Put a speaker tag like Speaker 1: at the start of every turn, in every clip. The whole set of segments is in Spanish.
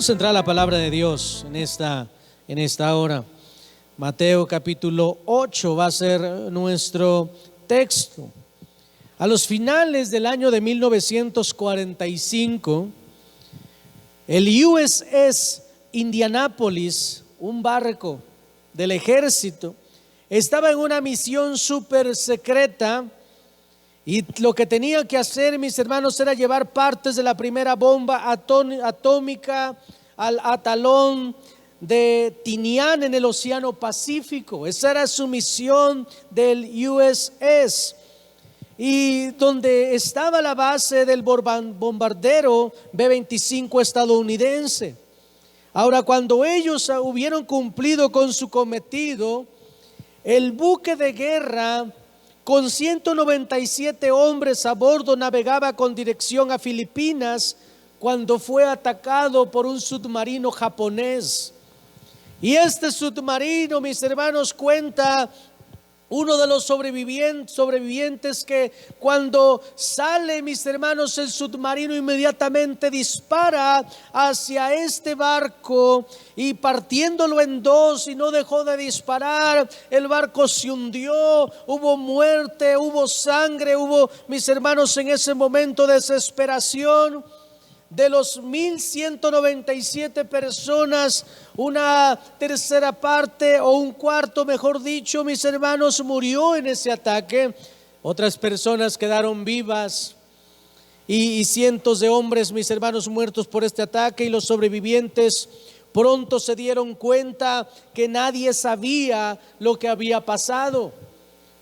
Speaker 1: Vamos a entrar a la palabra de Dios en esta hora. Mateo capítulo 8 va a ser nuestro texto. A los finales del año de 1945, el USS Indianapolis, un barco del ejército, estaba en una misión súper secreta. Y lo que tenía que hacer, mis hermanos, era llevar partes de la primera bomba atómica al atalón de Tinian en el Océano Pacífico. Esa era su misión del USS. Y donde estaba la base del bombardero B-25 estadounidense. Ahora, cuando ellos hubieron cumplido con su cometido, el buque de guerra con 197 hombres a bordo navegaba con dirección a Filipinas cuando fue atacado por un submarino japonés. Y este submarino, mis hermanos, cuenta uno de los sobrevivientes que cuando sale, mis hermanos, el submarino inmediatamente dispara hacia este barco y partiéndolo en dos, y no dejó de disparar. El barco se hundió, hubo muerte, hubo sangre, hubo, mis hermanos, en ese momento desesperación. De los 1,197 personas, una tercera parte o un cuarto, mejor dicho, mis hermanos, murió en ese ataque. Otras personas quedaron vivas y cientos de hombres, mis hermanos, muertos por este ataque. Y los sobrevivientes pronto se dieron cuenta que nadie sabía lo que había pasado.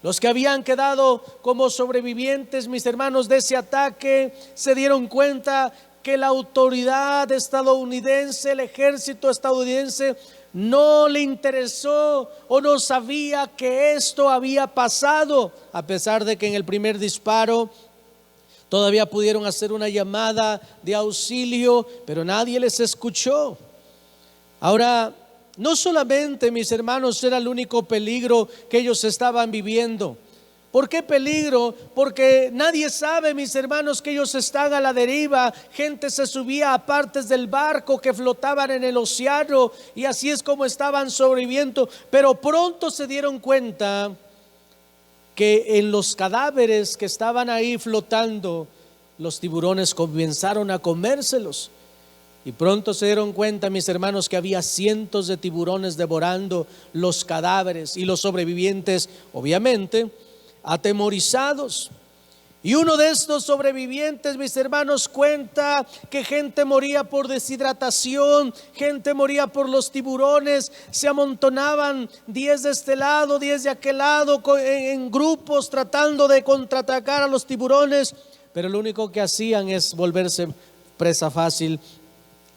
Speaker 1: Los que habían quedado como sobrevivientes, mis hermanos, de ese ataque, se dieron cuenta que la autoridad estadounidense, el ejército estadounidense, no le interesó o no sabía que esto había pasado, a pesar de que en el primer disparo todavía pudieron hacer una llamada de auxilio, pero nadie les escuchó. Ahora, no solamente, mis hermanos, era el único peligro que ellos estaban viviendo. ¿Por qué peligro? Porque nadie sabe, mis hermanos, que ellos están a la deriva. Gente se subía a partes del barco que flotaban en el océano y así es como estaban sobreviviendo. Pero pronto se dieron cuenta que en los cadáveres que estaban ahí flotando, los tiburones comenzaron a comérselos. Y pronto se dieron cuenta, mis hermanos, que había cientos de tiburones devorando los cadáveres y los sobrevivientes, obviamente, atemorizados. Y uno de estos sobrevivientes, mis hermanos, cuenta que gente moría por deshidratación, gente moría por los tiburones. Se amontonaban 10 de este lado, 10 de aquel lado, en grupos tratando de contraatacar a los tiburones, pero lo único que hacían es volverse presa fácil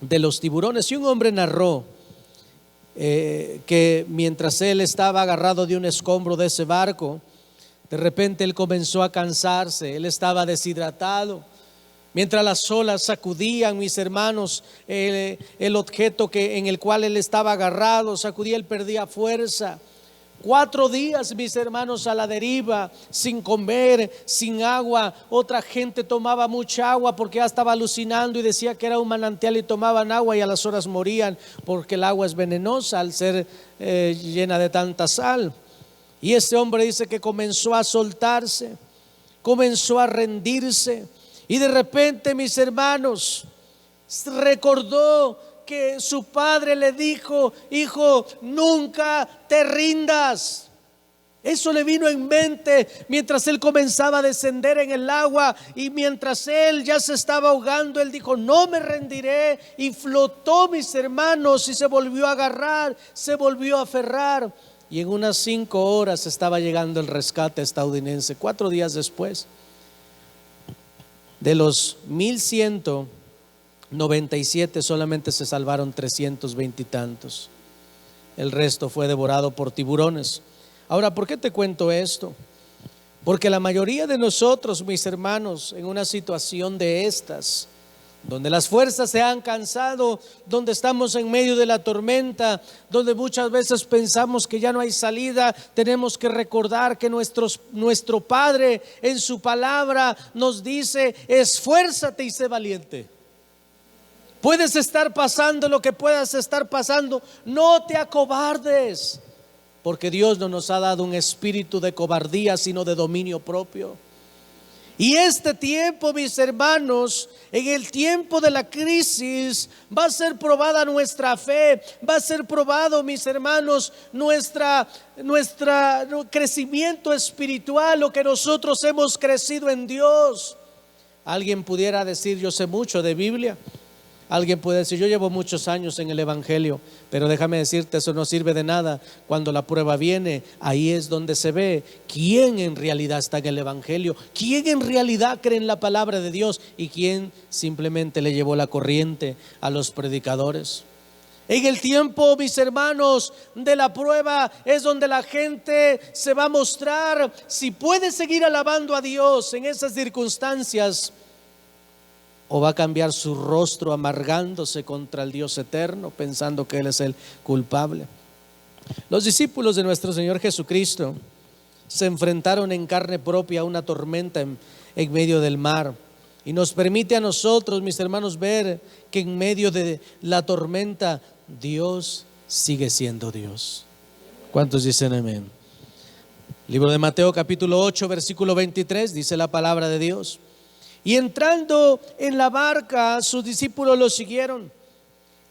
Speaker 1: de los tiburones. Y un hombre narró que mientras él estaba agarrado de un escombro de ese barco, de repente él comenzó a cansarse, él estaba deshidratado. Mientras las olas sacudían, mis hermanos, el objeto en el cual él estaba agarrado, sacudía, él perdía fuerza. 4 días, mis hermanos, a la deriva, sin comer, sin agua. Otra gente tomaba mucha agua porque ya estaba alucinando y decía que era un manantial y tomaban agua y a las horas morían porque el agua es venenosa al ser llena de tanta sal. Y ese hombre dice que comenzó a soltarse, comenzó a rendirse y de repente, mis hermanos, recordó que su padre le dijo: hijo, nunca te rindas. Eso le vino en mente mientras él comenzaba a descender en el agua, y mientras él ya se estaba ahogando, él dijo: no me rendiré, y flotó, mis hermanos, y se volvió a agarrar, se volvió a aferrar. Y en unas 5 horas estaba llegando el rescate estadounidense. 4 días después, de los 1,197 solamente se salvaron 320 y tantos. El resto fue devorado por tiburones. Ahora, ¿por qué te cuento esto? Porque la mayoría de nosotros, mis hermanos, en una situación de estas, donde las fuerzas se han cansado, donde estamos en medio de la tormenta, donde muchas veces pensamos que ya no hay salida, tenemos que recordar que nuestro Padre en su palabra nos dice: esfuérzate y sé valiente. Puedes estar pasando lo que puedas estar pasando. No te acobardes, porque Dios no nos ha dado un espíritu de cobardía, sino de dominio propio. Y este tiempo, mis hermanos, en el tiempo de la crisis, va a ser probada nuestra fe, va a ser probado, mis hermanos, nuestro crecimiento espiritual, lo que nosotros hemos crecido en Dios. Alguien pudiera decir: yo sé mucho de Biblia. Alguien puede decir: yo llevo muchos años en el Evangelio. Pero déjame decirte, eso no sirve de nada. Cuando la prueba viene, ahí es donde se ve quién en realidad está en el Evangelio, quién en realidad cree en la palabra de Dios y quién simplemente le llevó la corriente a los predicadores. En el tiempo, mis hermanos, de la prueba es donde la gente se va a mostrar si puede seguir alabando a Dios en esas circunstancias, o va a cambiar su rostro amargándose contra el Dios eterno, pensando que Él es el culpable. Los discípulos de nuestro Señor Jesucristo se enfrentaron en carne propia a una tormenta en medio del mar. Y nos permite a nosotros, mis hermanos, ver que en medio de la tormenta Dios sigue siendo Dios. ¿Cuántos dicen amén? Libro de Mateo capítulo 8 versículo 23 dice la palabra de Dios: y entrando en la barca, sus discípulos lo siguieron.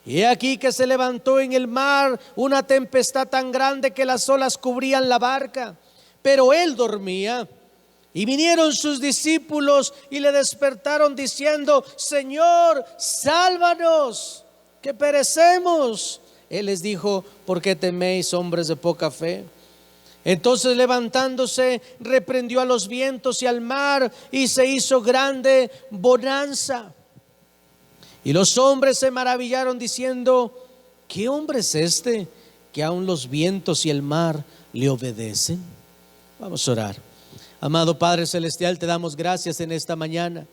Speaker 1: Y he aquí que se levantó en el mar una tempestad tan grande que las olas cubrían la barca, pero él dormía. Y vinieron sus discípulos y le despertaron diciendo: Señor, sálvanos, que perecemos. Él les dijo: ¿por qué teméis, hombres de poca fe? Entonces, levantándose, reprendió a los vientos y al mar, y se hizo grande bonanza. Y los hombres se maravillaron diciendo: ¿qué hombre es este que aun los vientos y el mar le obedecen? Vamos a orar. Amado Padre Celestial, te damos gracias en esta mañana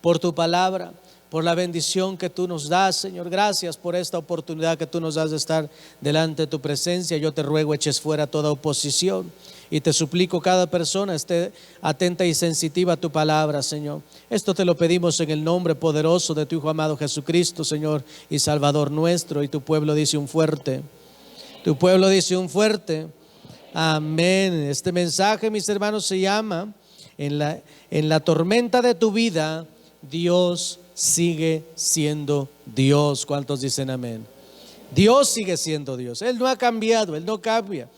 Speaker 1: por tu palabra, por la bendición que tú nos das, Señor. Gracias por esta oportunidad que tú nos das de estar delante de tu presencia. Yo te ruego eches fuera toda oposición y te suplico cada persona esté atenta y sensitiva a tu palabra, Señor. Esto te lo pedimos en el nombre poderoso de tu Hijo amado Jesucristo, Señor y Salvador nuestro. Y tu pueblo dice un fuerte, tu pueblo dice un fuerte amén. Este mensaje, mis hermanos, se llama en la tormenta de tu vida, Dios sigue siendo Dios. ¿Cuántos dicen amén? Dios sigue siendo Dios. Él no ha cambiado, Él no cambia.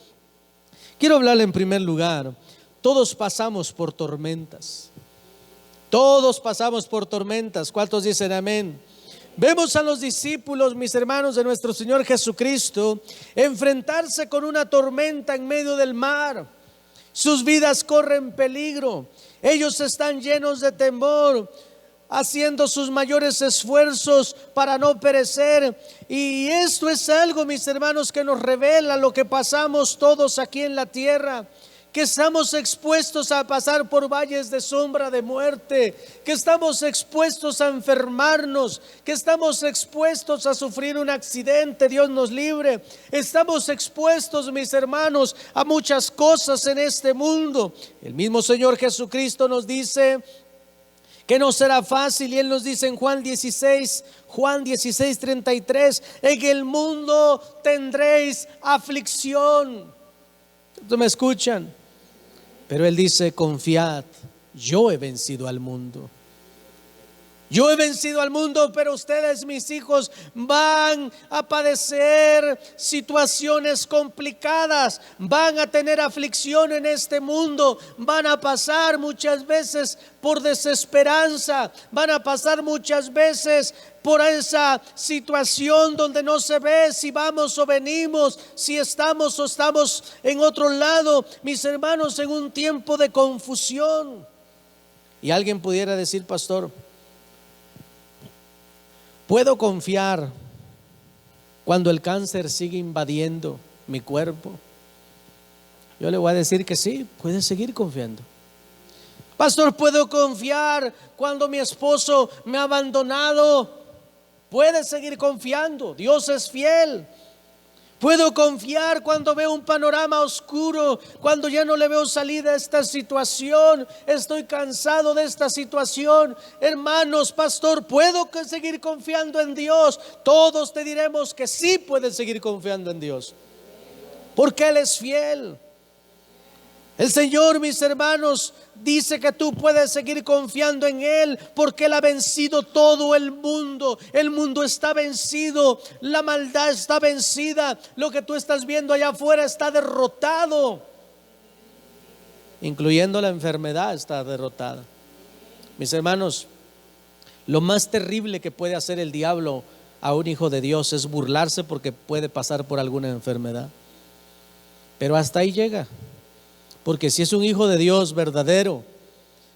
Speaker 1: Quiero hablarle en primer lugar. Todos pasamos por tormentas. Todos pasamos por tormentas. ¿Cuántos dicen amén? Vemos a los discípulos, mis hermanos, de nuestro Señor Jesucristo, enfrentarse con una tormenta en medio del mar. Sus vidas corren peligro. Ellos están llenos de temor, haciendo sus mayores esfuerzos para no perecer. Y esto es algo, mis hermanos, que nos revela lo que pasamos todos aquí en la tierra, que estamos expuestos a pasar por valles de sombra de muerte, que estamos expuestos a enfermarnos, que estamos expuestos a sufrir un accidente, Dios nos libre. Estamos expuestos, mis hermanos, a muchas cosas en este mundo. El mismo Señor Jesucristo nos dice que no será fácil, y Él nos dice en Juan 16:33, en el mundo tendréis aflicción. ¿Ustedes me escuchan? Pero Él dice: confiad, yo he vencido al mundo. Yo he vencido al mundo, pero ustedes, mis hijos, van a padecer situaciones complicadas, van a tener aflicción en este mundo, van a pasar muchas veces por desesperanza, van a pasar muchas veces por esa situación donde no se ve si vamos o venimos, si estamos o estamos en otro lado, mis hermanos, en un tiempo de confusión. Y alguien pudiera decir: pastor, ¿puedo confiar cuando el cáncer sigue invadiendo mi cuerpo? Yo le voy a decir que sí, puede seguir confiando. Pastor, ¿puedo confiar cuando mi esposo me ha abandonado? Puede seguir confiando, Dios es fiel. Puedo confiar cuando veo un panorama oscuro, cuando ya no le veo salida a esta situación. Estoy cansado de esta situación. Hermanos, pastor, ¿puedo seguir confiando en Dios? Todos te diremos que sí puedes seguir confiando en Dios, porque Él es fiel. El Señor, mis hermanos, dice que tú puedes seguir confiando en Él, porque Él ha vencido todo el mundo. El mundo está vencido, la maldad está vencida, lo que tú estás viendo allá afuera está derrotado, incluyendo la enfermedad está derrotada. Mis hermanos, lo más terrible que puede hacer el diablo a un hijo de Dios es burlarse porque puede pasar por alguna enfermedad, pero hasta ahí llega. Porque si es un hijo de Dios verdadero,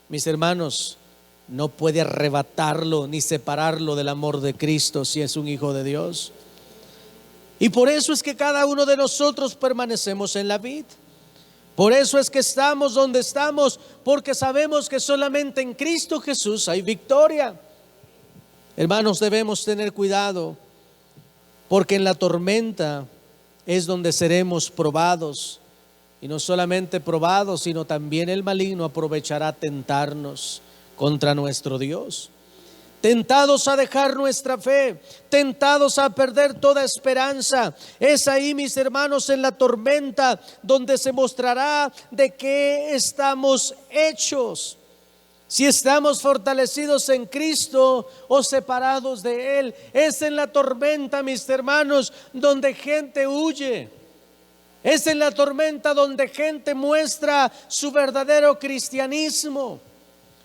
Speaker 1: mis hermanos, no puede arrebatarlo ni separarlo del amor de Cristo si es un hijo de Dios. Y por eso es que cada uno de nosotros permanecemos en la vid. Por eso es que estamos donde estamos, porque sabemos que solamente en Cristo Jesús hay victoria. Hermanos, debemos tener cuidado, porque en la tormenta es donde seremos probados. Y no solamente probados, sino también el maligno aprovechará a tentarnos contra nuestro Dios. Tentados a dejar nuestra fe, tentados a perder toda esperanza. Es ahí, mis hermanos, en la tormenta donde se mostrará de qué estamos hechos. Si estamos fortalecidos en Cristo o separados de Él. Es en la tormenta, mis hermanos, donde gente huye. Es en la tormenta donde gente muestra su verdadero cristianismo.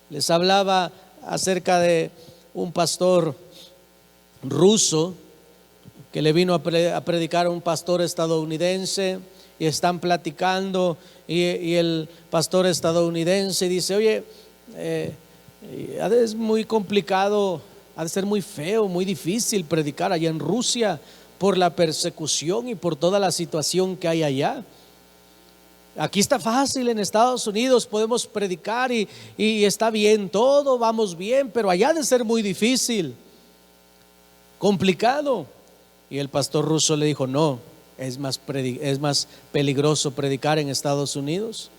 Speaker 1: Les hablaba acerca de un pastor ruso que le vino a predicar a un pastor estadounidense, y están platicando, y el pastor estadounidense dice: oye, es muy complicado, ha de ser muy feo, muy difícil predicar allá en Rusia por la persecución y por toda la situación que hay allá. Aquí está fácil, en Estados Unidos podemos predicar y está bien todo, vamos bien, pero allá ha de ser muy difícil, complicado. Y el pastor ruso le dijo: no, es más peligroso predicar en Estados Unidos.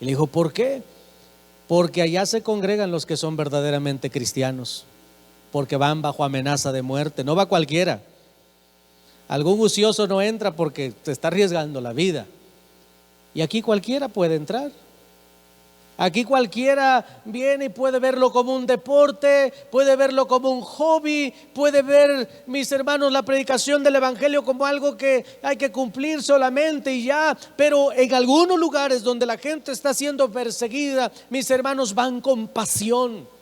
Speaker 1: Y le dijo: ¿por qué? Porque allá se congregan los que son verdaderamente cristianos, porque van bajo amenaza de muerte, no va cualquiera. Algún ocioso no entra porque se está arriesgando la vida. Y aquí cualquiera puede entrar. Aquí cualquiera viene y puede verlo como un deporte, puede verlo como un hobby, puede ver, mis hermanos, la predicación del evangelio como algo que hay que cumplir solamente y ya. Pero en algunos lugares donde la gente está siendo perseguida, mis hermanos, van con pasión.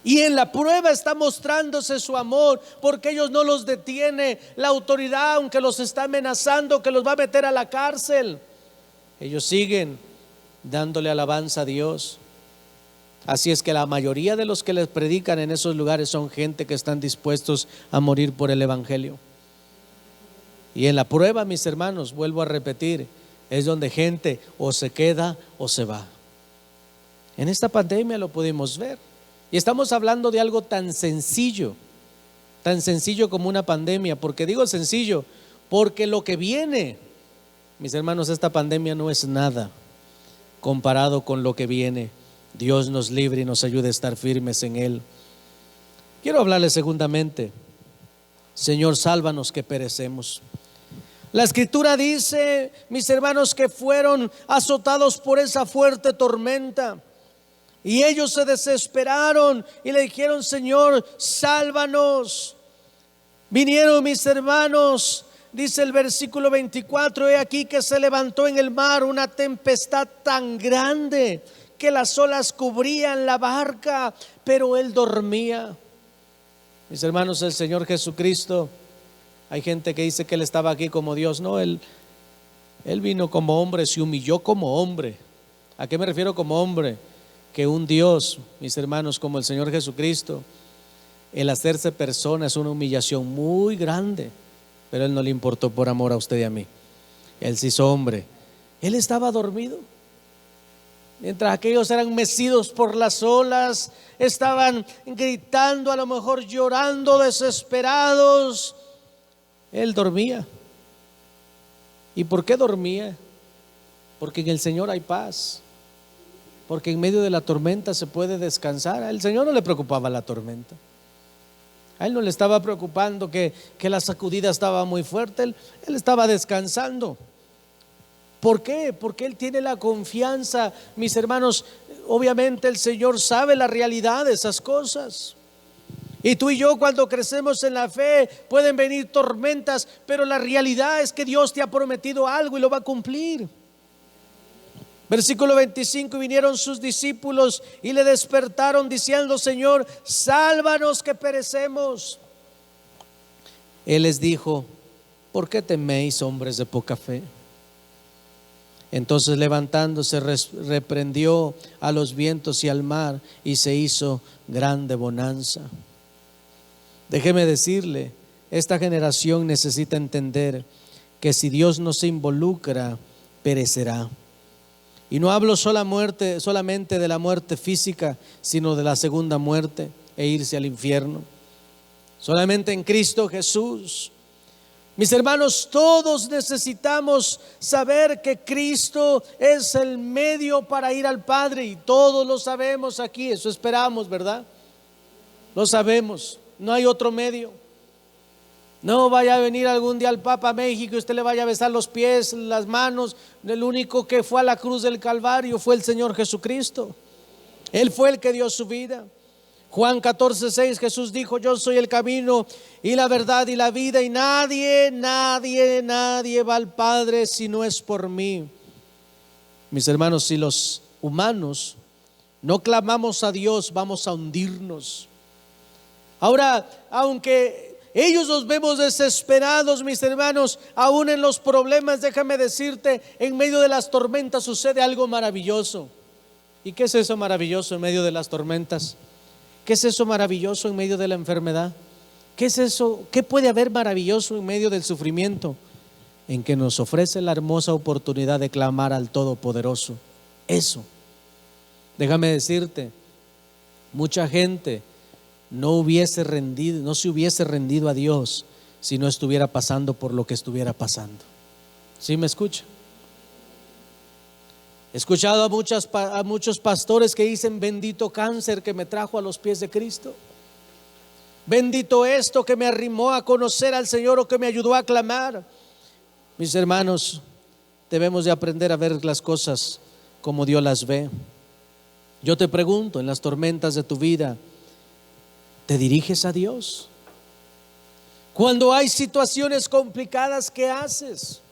Speaker 1: Y en la prueba está mostrándose su amor, porque ellos no los detiene la autoridad, aunque los está amenazando que los va a meter a la cárcel. Ellos siguen dándole alabanza a Dios. Así es que la mayoría de los que les predican en esos lugares son gente que están dispuestos a morir por el evangelio. Y en la prueba, mis hermanos, vuelvo a repetir, es donde gente o se queda o se va. En esta pandemia lo pudimos ver. Y estamos hablando de algo tan sencillo como una pandemia. ¿Por qué digo sencillo? Porque lo que viene, mis hermanos, esta pandemia no es nada comparado con lo que viene. Dios nos libre y nos ayude a estar firmes en Él. Quiero hablarles segundamente: Señor, sálvanos que perecemos. La Escritura dice, mis hermanos, que fueron azotados por esa fuerte tormenta. Y ellos se desesperaron y le dijeron: Señor, sálvanos. Vinieron, mis hermanos, dice el versículo 24: he aquí que se levantó en el mar una tempestad tan grande que las olas cubrían la barca, pero él dormía. Mis hermanos, el Señor Jesucristo, hay gente que dice que Él estaba aquí como Dios. No, Él vino como hombre, se humilló como hombre. ¿A qué me refiero como hombre? Que un Dios, mis hermanos, como el Señor Jesucristo, el hacerse persona es una humillación muy grande, pero Él no le importó por amor a usted y a mí. Él se hizo hombre. Él estaba dormido, mientras aquellos eran mecidos por las olas, estaban gritando, a lo mejor llorando, desesperados. Él dormía. ¿Y por qué dormía? Porque en el Señor hay paz. Porque en medio de la tormenta se puede descansar. Al Señor no le preocupaba la tormenta. A Él no le estaba preocupando que la sacudida estaba muy fuerte. Él estaba descansando. ¿Por qué? Porque Él tiene la confianza. Mis hermanos, obviamente el Señor sabe la realidad de esas cosas. Y tú y yo, cuando crecemos en la fe, pueden venir tormentas, pero la realidad es que Dios te ha prometido algo y lo va a cumplir. Versículo 25: y vinieron sus discípulos y le despertaron diciendo: Señor, sálvanos que perecemos. Él les dijo: ¿por qué teméis, hombres de poca fe? Entonces, levantándose, reprendió a los vientos y al mar, y se hizo grande bonanza. Déjeme decirle, esta generación necesita entender que si Dios no se involucra, perecerá. Y no hablo solamente de la muerte física, sino de la segunda muerte, e irse al infierno. Solamente en Cristo Jesús. Mis hermanos, todos necesitamos saber que Cristo es el medio para ir al Padre, y todos lo sabemos aquí, eso esperamos, ¿verdad? Lo sabemos, no hay otro medio. No vaya a venir algún día el Papa a México y usted le vaya a besar los pies, las manos. El único que fue a la cruz del Calvario fue el Señor Jesucristo. Él fue el que dio su vida. Juan 14:6, Jesús dijo: yo soy el camino y la verdad y la vida, y nadie va al Padre si no es por mí. Mis hermanos, si los humanos no clamamos a Dios, vamos a hundirnos. Ahora, aunque ellos los vemos desesperados, mis hermanos, aún en los problemas, déjame decirte, en medio de las tormentas sucede algo maravilloso. ¿Y qué es eso maravilloso en medio de las tormentas? ¿Qué es eso maravilloso en medio de la enfermedad? ¿Qué es eso? ¿Qué puede haber maravilloso en medio del sufrimiento? En que nos ofrece la hermosa oportunidad de clamar al Todopoderoso. Eso. Déjame decirte, mucha gente no se hubiese rendido a Dios si no estuviera pasando por lo que estuviera pasando. ¿Sí me escucha? He escuchado a muchos pastores que dicen: bendito cáncer que me trajo a los pies de Cristo. Bendito esto que me arrimó a conocer al Señor, o que me ayudó a clamar. Mis hermanos, debemos de aprender a ver las cosas como Dios las ve. Yo te pregunto, en las tormentas de tu vida, ¿te diriges a Dios? Cuando hay situaciones complicadas, ¿qué haces?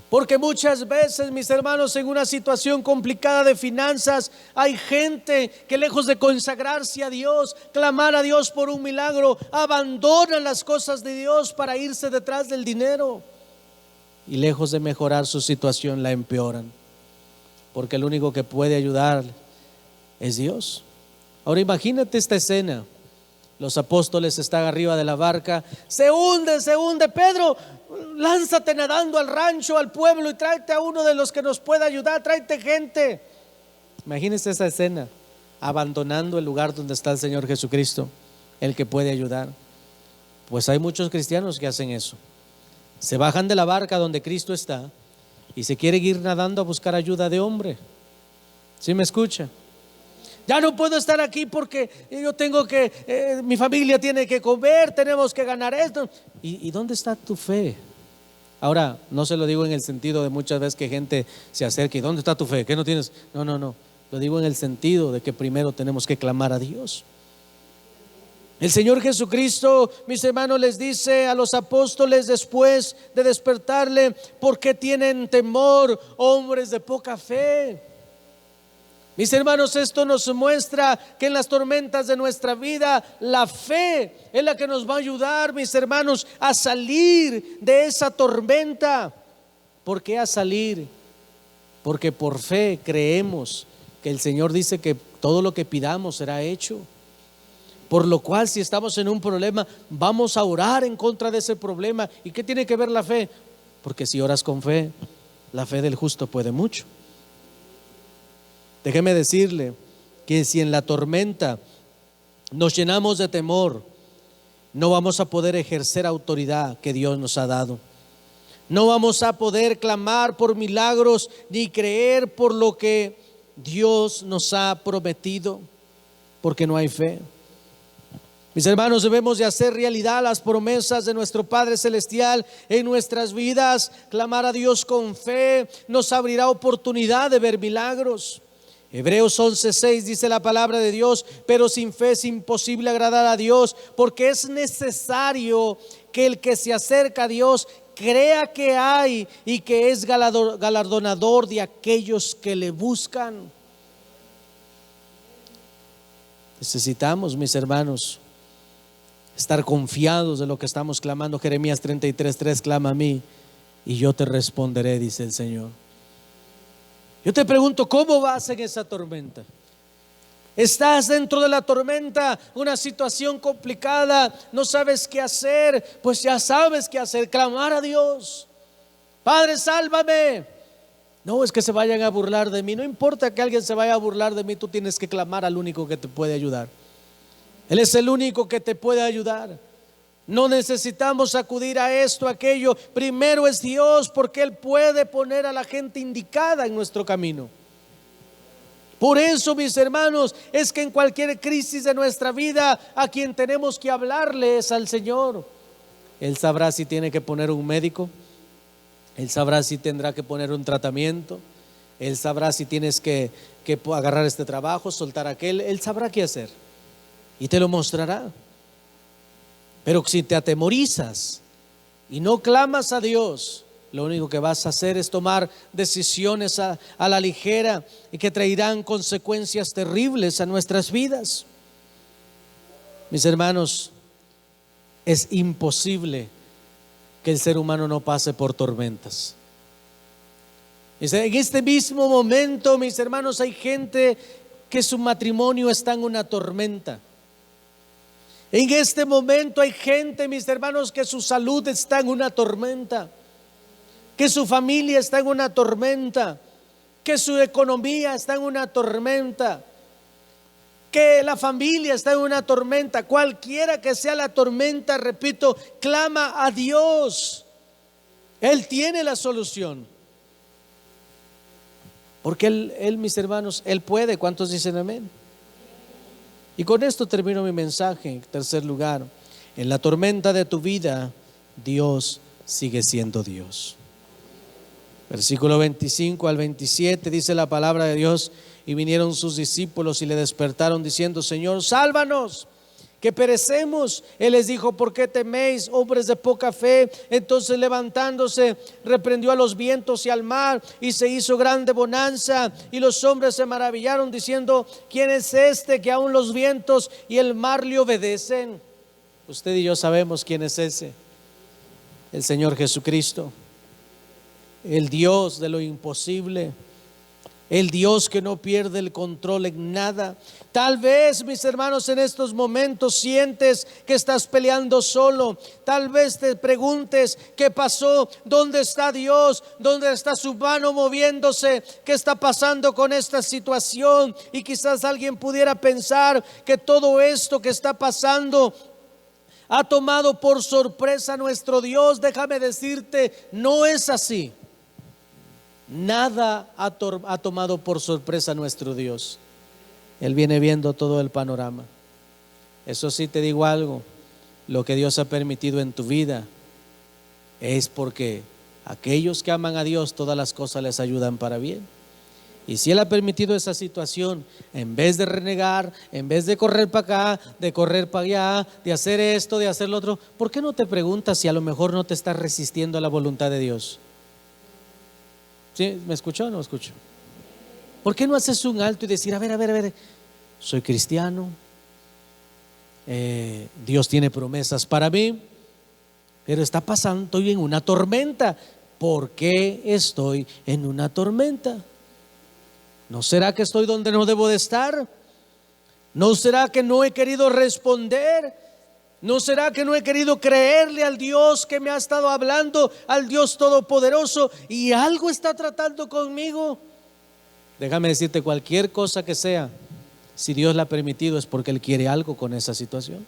Speaker 1: Porque muchas veces, mis hermanos, en una situación complicada de finanzas, hay gente que, lejos de consagrarse a Dios, clamar a Dios por un milagro, abandonan las cosas de Dios para irse detrás del dinero, y lejos de mejorar su situación, la empeoran, porque el único que puede ayudar es Dios. Ahora imagínate esta escena: los apóstoles están arriba de la barca. Se hunde, Pedro, lánzate nadando al rancho, al pueblo, y tráete a uno de los que nos pueda ayudar, tráete gente. Imagínense esa escena, abandonando el lugar donde está el Señor Jesucristo, el que puede ayudar. Pues hay muchos cristianos que hacen eso. Se bajan de la barca donde Cristo está y se quieren ir nadando a buscar ayuda de hombre. ¿Sí me escucha? Ya no puedo estar aquí porque yo tengo que, mi familia tiene que comer, tenemos que ganar esto. ¿Y dónde está tu fe? Ahora, no se lo digo en el sentido de muchas veces que gente se acerca y ¿dónde está tu fe? ¿Qué no tienes? No. Lo digo en el sentido de que primero tenemos que clamar a Dios. El Señor Jesucristo, mis hermanos, les dice a los apóstoles después de despertarle: ¿por qué tienen temor, hombres de poca fe? Mis hermanos, esto nos muestra que en las tormentas de nuestra vida, la fe es la que nos va a ayudar, mis hermanos, a salir de esa tormenta. ¿Por qué a salir? Porque por fe creemos que el Señor dice que todo lo que pidamos será hecho. Por lo cual, si estamos en un problema, vamos a orar en contra de ese problema. ¿Y qué tiene que ver la fe? Porque si oras con fe, la fe del justo puede mucho. Déjeme decirle que si en la tormenta nos llenamos de temor, no vamos a poder ejercer autoridad que Dios nos ha dado. No vamos a poder clamar por milagros ni creer por lo que Dios nos ha prometido, porque no hay fe. Mis hermanos, debemos de hacer realidad las promesas de nuestro Padre Celestial en nuestras vidas. Clamar a Dios con fe nos abrirá oportunidad de ver milagros. Hebreos 11:6 dice la palabra de Dios: pero sin fe es imposible agradar a Dios, porque es necesario que el que se acerca a Dios crea que hay y que es galardonador de aquellos que le buscan. Necesitamos, mis hermanos, estar confiados de lo que estamos clamando. Jeremías 33:3: clama a mí y yo te responderé, dice el Señor. Yo te pregunto, ¿cómo vas en esa tormenta? Estás dentro de la tormenta, una situación complicada, no sabes qué hacer. Pues ya sabes qué hacer: clamar a Dios. Padre, sálvame. No es que se vayan a burlar de mí. No importa que alguien se vaya a burlar de mí, tú tienes que clamar al único que te puede ayudar. Él es el único que te puede ayudar. No necesitamos acudir a esto, a aquello. Primero es Dios, porque Él puede poner a la gente indicada en nuestro camino. Por eso, mis hermanos, es que en cualquier crisis de nuestra vida, a quien tenemos que hablarle es al Señor. Él sabrá si tiene que poner un médico. Él sabrá si tendrá que poner un tratamiento. Él sabrá si tienes que agarrar este trabajo, soltar aquel. Él sabrá qué hacer y te lo mostrará. Pero si te atemorizas y no clamas a Dios, lo único que vas a hacer es tomar decisiones a la ligera y que traerán consecuencias terribles a nuestras vidas. Mis hermanos, es imposible que el ser humano no pase por tormentas. En este mismo momento, mis hermanos, hay gente que su matrimonio está en una tormenta. En este momento hay gente, mis hermanos, que su salud está en una tormenta, que su familia está en una tormenta, que su economía está en una tormenta, que la familia está en una tormenta. Cualquiera que sea la tormenta, repito, clama a Dios. Él tiene la solución. Porque Él, mis hermanos, Él puede. ¿Cuántos dicen amén? Y con esto termino mi mensaje. En tercer lugar, en la tormenta de tu vida, Dios sigue siendo Dios. Versículo 25 al 27 dice la palabra de Dios: y vinieron sus discípulos y le despertaron diciendo: Señor, sálvanos, que perecemos. Él les dijo: ¿por qué teméis, hombres de poca fe? Entonces, levantándose, reprendió a los vientos y al mar, y se hizo grande bonanza. Y los hombres se maravillaron diciendo: ¿quién es este que aún los vientos y el mar le obedecen? Usted y yo sabemos quién es ese: el Señor Jesucristo, el Dios de lo imposible, el Dios que no pierde el control en nada. Tal vez, mis hermanos, en estos momentos sientes que estás peleando solo. Tal vez te preguntes: ¿qué pasó? ¿Dónde está Dios? ¿Dónde está su mano moviéndose? ¿Qué está pasando con esta situación? Y quizás alguien pudiera pensar que todo esto que está pasando ha tomado por sorpresa a nuestro Dios. Déjame decirte, no es así. Nada ha tomado por sorpresa a nuestro Dios. Él viene viendo todo el panorama. Eso sí, te digo algo: lo que Dios ha permitido en tu vida es porque aquellos que aman a Dios, todas las cosas les ayudan para bien. Y si Él ha permitido esa situación, en vez de renegar, en vez de correr para acá, de correr para allá, de hacer esto, de hacer lo otro, ¿por qué no te preguntas si a lo mejor no te estás resistiendo a la voluntad de Dios? ¿Sí? ¿Me escuchó o no me escuchó? ¿Por qué no haces un alto y decir: a ver, soy cristiano, Dios tiene promesas para mí, pero está pasando, estoy en una tormenta? ¿Por qué estoy en una tormenta? ¿No será que estoy donde no debo de estar? ¿No será que no he querido responder? ¿No será que no he querido creerle al Dios que me ha estado hablando, al Dios todopoderoso, y algo está tratando conmigo? Déjame decirte, cualquier cosa que sea, si Dios la ha permitido es porque Él quiere algo con esa situación.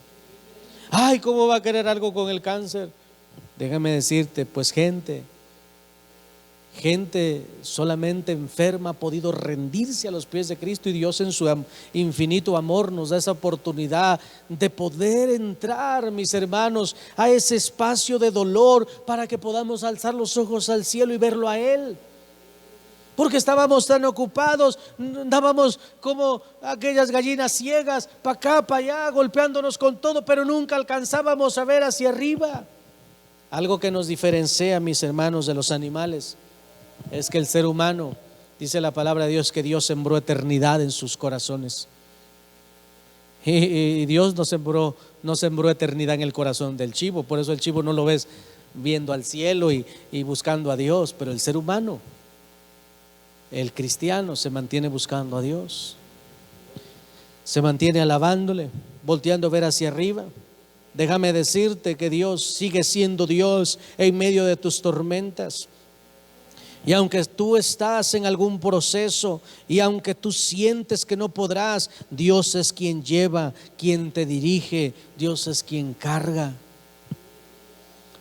Speaker 1: Ay, ¿cómo va a querer algo con el cáncer? Déjame decirte, pues gente, Gente solamente enferma ha podido rendirse a los pies de Cristo, y Dios en su infinito amor nos da esa oportunidad de poder entrar, mis hermanos, a ese espacio de dolor para que podamos alzar los ojos al cielo y verlo a Él. Porque estábamos tan ocupados, andábamos como aquellas gallinas ciegas, para acá, para allá, golpeándonos con todo, pero nunca alcanzábamos a ver hacia arriba. Algo que nos diferencia, mis hermanos, de los animales es que el ser humano, dice la palabra de Dios, que Dios sembró eternidad en sus corazones. Y Dios no sembró eternidad en el corazón del chivo. Por eso el chivo no lo ves viendo al cielo y buscando a Dios. Pero el ser humano, el cristiano, se mantiene buscando a Dios, se mantiene alabándole, volteando a ver hacia arriba. Déjame decirte que Dios sigue siendo Dios en medio de tus tormentas. Y aunque tú estás en algún proceso, y aunque tú sientes que no podrás, Dios es quien lleva, quien te dirige, Dios es quien carga.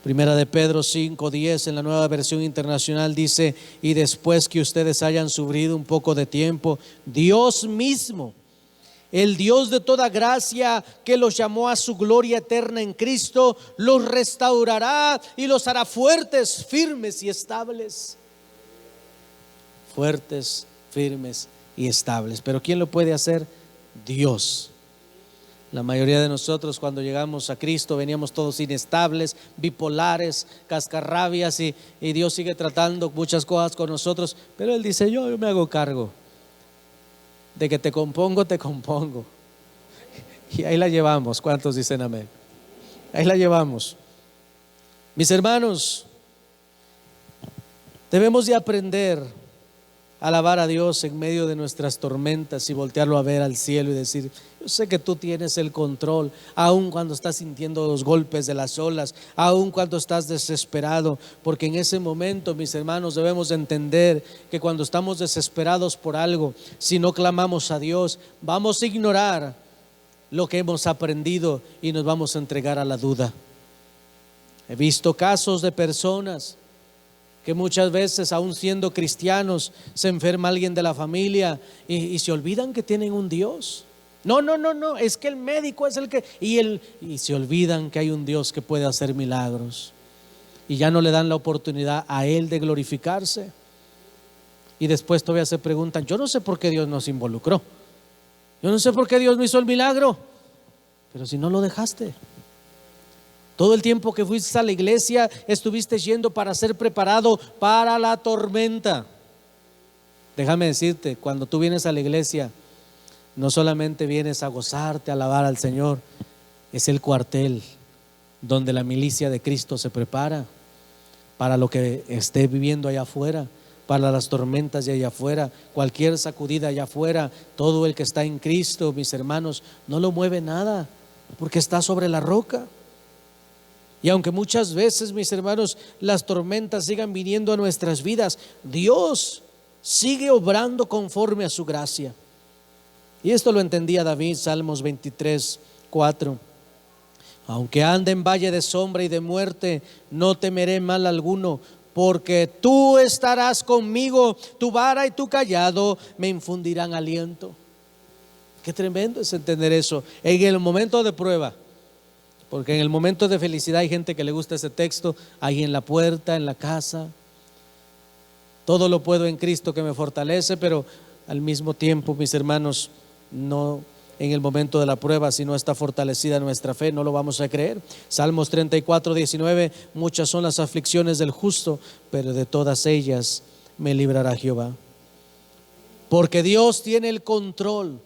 Speaker 1: Primera de Pedro 5:10 en la Nueva Versión Internacional dice: y después que ustedes hayan sufrido un poco de tiempo, Dios mismo, el Dios de toda gracia, que los llamó a su gloria eterna en Cristo, los restaurará y los hará fuertes, firmes y estables. Fuertes, firmes y estables. Pero ¿quién lo puede hacer? Dios. La mayoría de nosotros, cuando llegamos a Cristo, veníamos todos inestables, bipolares, cascarrabias, y Dios sigue tratando muchas cosas con nosotros, pero Él dice: yo me hago cargo de que te compongo. Y ahí la llevamos. ¿Cuántos dicen amén? Ahí la llevamos. Mis hermanos, debemos de aprender a alabar a Dios en medio de nuestras tormentas y voltearlo a ver al cielo y decir: yo sé que tú tienes el control, aun cuando estás sintiendo los golpes de las olas, aun cuando estás desesperado. Porque en ese momento, mis hermanos, debemos de entender que cuando estamos desesperados por algo, si no clamamos a Dios, vamos a ignorar lo que hemos aprendido y nos vamos a entregar a la duda. He visto casos de personas que muchas veces, aún siendo cristianos, se enferma alguien de la familia y se olvidan que tienen un Dios. No, es que el médico es el que… Y se olvidan que hay un Dios que puede hacer milagros, y ya no le dan la oportunidad a Él de glorificarse. Y después todavía se preguntan: yo no sé por qué Dios nos involucró, yo no sé por qué Dios no hizo el milagro. Pero si no lo dejaste, todo el tiempo que fuiste a la iglesia estuviste yendo para ser preparado para la tormenta. Déjame decirte, cuando tú vienes a la iglesia, no solamente vienes a gozarte, a alabar al Señor, es el cuartel donde la milicia de Cristo se prepara para lo que esté viviendo allá afuera, para las tormentas de allá afuera, cualquier sacudida allá afuera. Todo el que está en Cristo, mis hermanos, no lo mueve nada, porque está sobre la roca. Y aunque muchas veces, mis hermanos, las tormentas sigan viniendo a nuestras vidas, Dios sigue obrando conforme a su gracia. Y esto lo entendía David, Salmos 23:4. Aunque ande en valle de sombra y de muerte, no temeré mal alguno, porque tú estarás conmigo, tu vara y tu cayado me infundirán aliento. Qué tremendo es entender eso en el momento de prueba. Porque en el momento de felicidad hay gente que le gusta ese texto, ahí en la puerta, en la casa. Todo lo puedo en Cristo que me fortalece, pero al mismo tiempo, mis hermanos, no en el momento de la prueba, si no está fortalecida nuestra fe, no lo vamos a creer. Salmos 34:19: muchas son las aflicciones del justo, pero de todas ellas me librará Jehová. Porque Dios tiene el control.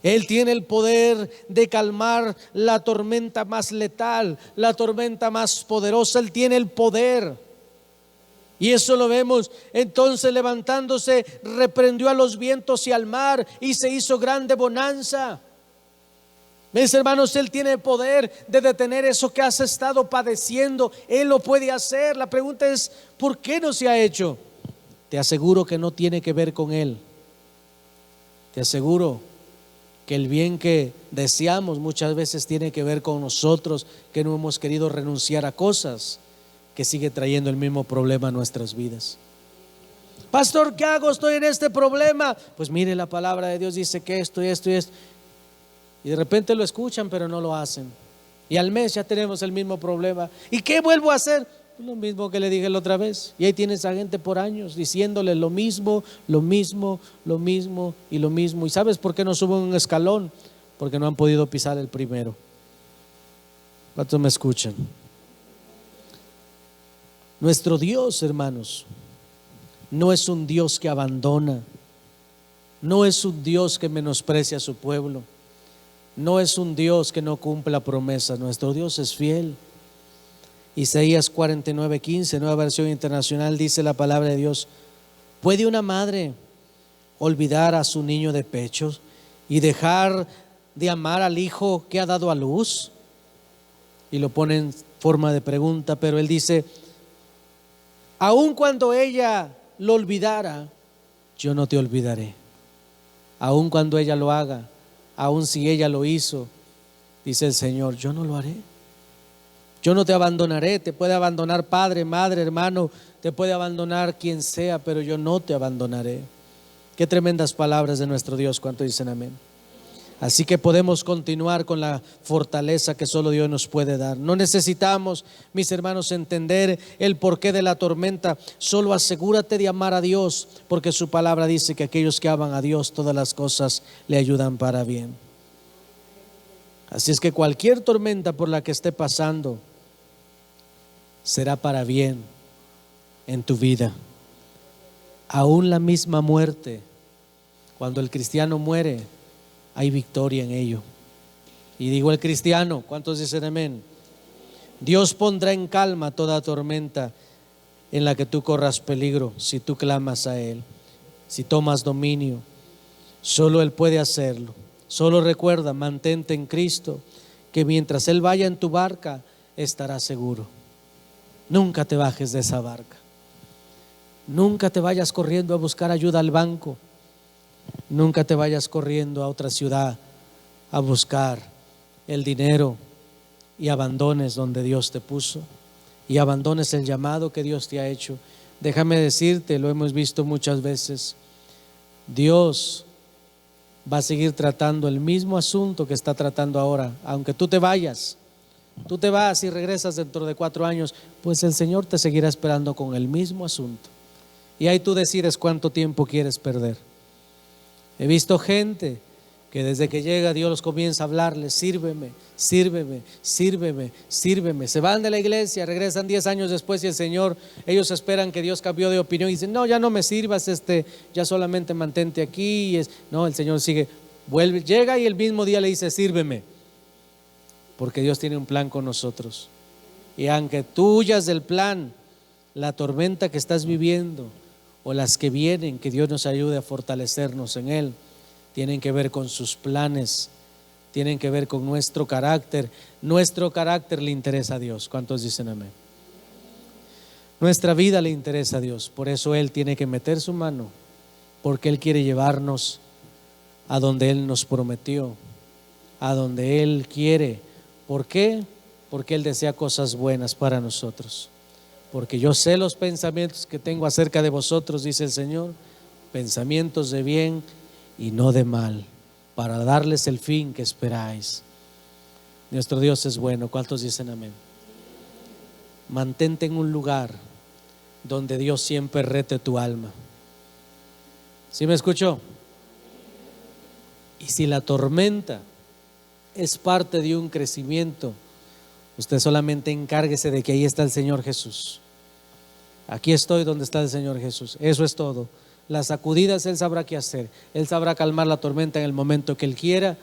Speaker 1: Él tiene el poder de calmar la tormenta más letal, la tormenta más poderosa. Él tiene el poder. Y eso lo vemos. Entonces, levantándose, reprendió a los vientos y al mar, y se hizo grande bonanza. Mis hermanos, Él tiene el poder de detener eso que has estado padeciendo. Él lo puede hacer. La pregunta es: ¿por qué no se ha hecho? Te aseguro que no tiene que ver con Él. Te aseguro que el bien que deseamos muchas veces tiene que ver con nosotros, que no hemos querido renunciar a cosas que sigue trayendo el mismo problema a nuestras vidas. Pastor, ¿qué hago? Estoy en este problema. Pues mire, la palabra de Dios dice que esto y esto y esto. Y de repente lo escuchan, pero no lo hacen. Y al mes ya tenemos el mismo problema. ¿Y qué vuelvo a hacer? Lo mismo que le dije la otra vez. Y ahí tienes a gente por años diciéndole lo mismo, lo mismo, lo mismo y lo mismo. ¿Y sabes por qué no suben un escalón? Porque no han podido pisar el primero. ¿Cuántos me escuchan? Nuestro Dios, hermanos, no es un Dios que abandona. No es un Dios que menosprecia a su pueblo. No es un Dios que no cumpla promesas. Nuestro Dios es fiel. Isaías 49:15, Nueva Versión Internacional, dice la palabra de Dios: ¿puede una madre olvidar a su niño de pecho y dejar de amar al hijo que ha dado a luz? Y lo pone en forma de pregunta, pero él dice: aun cuando ella lo olvidara, yo no te olvidaré. Aun cuando ella lo haga, aun si ella lo hizo, dice el Señor, yo no lo haré. Yo no te abandonaré. Te puede abandonar padre, madre, hermano, te puede abandonar quien sea, pero yo no te abandonaré. Qué tremendas palabras de nuestro Dios. ¿Cuánto dicen amén? Así que podemos continuar con la fortaleza que solo Dios nos puede dar. No necesitamos, mis hermanos, entender el porqué de la tormenta. Solo asegúrate de amar a Dios, porque su palabra dice que aquellos que aman a Dios, todas las cosas le ayudan para bien. Así es que cualquier tormenta por la que esté pasando será para bien en tu vida. Aún la misma muerte, cuando el cristiano muere, hay victoria en ello. Y digo el cristiano, ¿cuántos dicen amén? Dios pondrá en calma toda tormenta en la que tú corras peligro, si tú clamas a Él, si tomas dominio. Solo Él puede hacerlo. Solo recuerda, mantente en Cristo, que mientras Él vaya en tu barca, estarás seguro. Nunca te bajes de esa barca. Nunca te vayas corriendo a buscar ayuda al banco. Nunca te vayas corriendo a otra ciudad a buscar el dinero y abandones donde Dios te puso y abandones el llamado que Dios te ha hecho. Déjame decirte, lo hemos visto muchas veces, Dios va a seguir tratando el mismo asunto que está tratando ahora. Aunque tú te vayas, tú te vas y regresas dentro de 4 años, pues el Señor te seguirá esperando con el mismo asunto. Y ahí tú decides cuánto tiempo quieres perder. He visto gente que desde que llega Dios los comienza a hablarles: sírveme, sírveme, sírveme, sírveme. Se van de la iglesia, regresan 10 años después y el Señor, ellos esperan que Dios cambió de opinión y dicen: no, ya no me sirvas, ya solamente mantente aquí. No, el Señor sigue, vuelve, llega y el mismo día le dice: sírveme, porque Dios tiene un plan con nosotros. Y aunque tú huyas del plan, la tormenta que estás viviendo o las que vienen, que Dios nos ayude a fortalecernos en Él, tienen que ver con sus planes, tienen que ver con nuestro carácter. Nuestro carácter le interesa a Dios. ¿Cuántos dicen amén? Nuestra vida le interesa a Dios. Por eso Él tiene que meter su mano, porque Él quiere llevarnos a donde Él nos prometió, a donde Él quiere. ¿Por qué? Porque Él desea cosas buenas para nosotros. Porque yo sé los pensamientos que tengo acerca de vosotros, dice el Señor, pensamientos de bien y no de mal, para darles el fin que esperáis. Nuestro Dios es bueno. ¿Cuántos dicen amén? Mantente en un lugar donde Dios siempre rete tu alma. ¿Sí me escuchó? Y si la tormenta es parte de un crecimiento, usted solamente encárguese de que ahí está el Señor Jesús. Aquí estoy donde está el Señor Jesús. Eso es todo. Las sacudidas Él sabrá qué hacer. Él sabrá calmar la tormenta en el momento que Él quiera,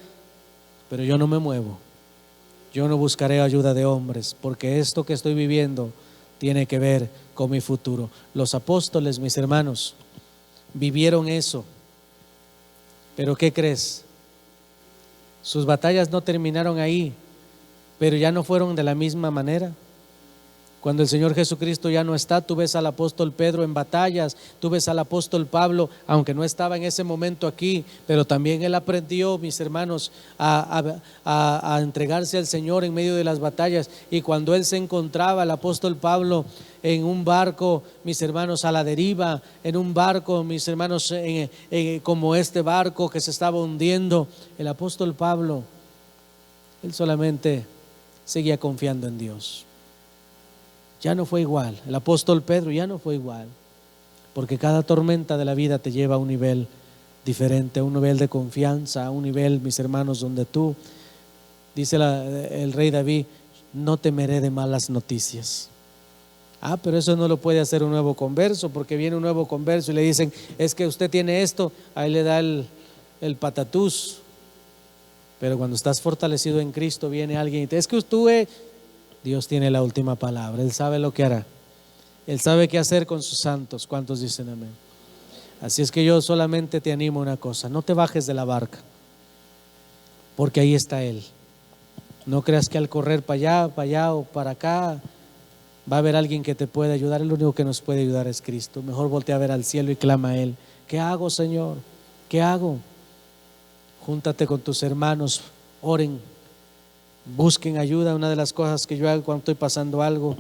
Speaker 1: pero yo no me muevo. Yo no buscaré ayuda de hombres, porque esto que estoy viviendo tiene que ver con mi futuro. Los apóstoles, mis hermanos, vivieron eso. Pero ¿qué crees? Sus batallas no terminaron ahí, pero ya no fueron de la misma manera. Cuando el Señor Jesucristo ya no está, tú ves al apóstol Pedro en batallas, tú ves al apóstol Pablo, aunque no estaba en ese momento aquí, pero también él aprendió, mis hermanos, a entregarse al Señor en medio de las batallas. Y cuando él se encontraba, el apóstol Pablo, en un barco, mis hermanos, a la deriva, en un barco, mis hermanos, como este barco que se estaba hundiendo, el apóstol Pablo, él solamente seguía confiando en Dios. Ya no fue igual. El apóstol Pedro ya no fue igual, porque cada tormenta de la vida te lleva a un nivel diferente, a un nivel de confianza, a un nivel, mis hermanos, donde tú, dice el rey David, no temeré de malas noticias. Pero eso no lo puede hacer un nuevo converso, porque viene un nuevo converso y le dicen, es que usted tiene esto, ahí le da el patatús. Pero cuando estás fortalecido en Cristo, viene alguien y te dice, es que usted, Dios tiene la última palabra, Él sabe lo que hará, Él sabe qué hacer con sus santos. ¿Cuántos dicen amén? Así es que yo solamente te animo a una cosa, no te bajes de la barca, porque ahí está Él. No creas que al correr para allá o para acá va a haber alguien que te pueda ayudar. El único que nos puede ayudar es Cristo. Mejor voltea a ver al cielo y clama a Él. ¿Qué hago, Señor? ¿Qué hago? Júntate con tus hermanos, oren, busquen ayuda. Una de las cosas que yo hago cuando estoy pasando algo,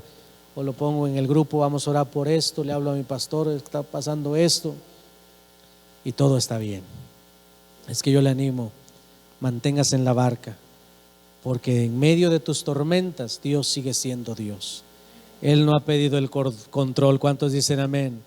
Speaker 1: o lo pongo en el grupo, vamos a orar por esto, le hablo a mi pastor, está pasando esto, y todo está bien. Es que yo le animo, manténgase en la barca, porque en medio de tus tormentas Dios sigue siendo Dios. Él no ha pedido el control. ¿Cuántos dicen amén?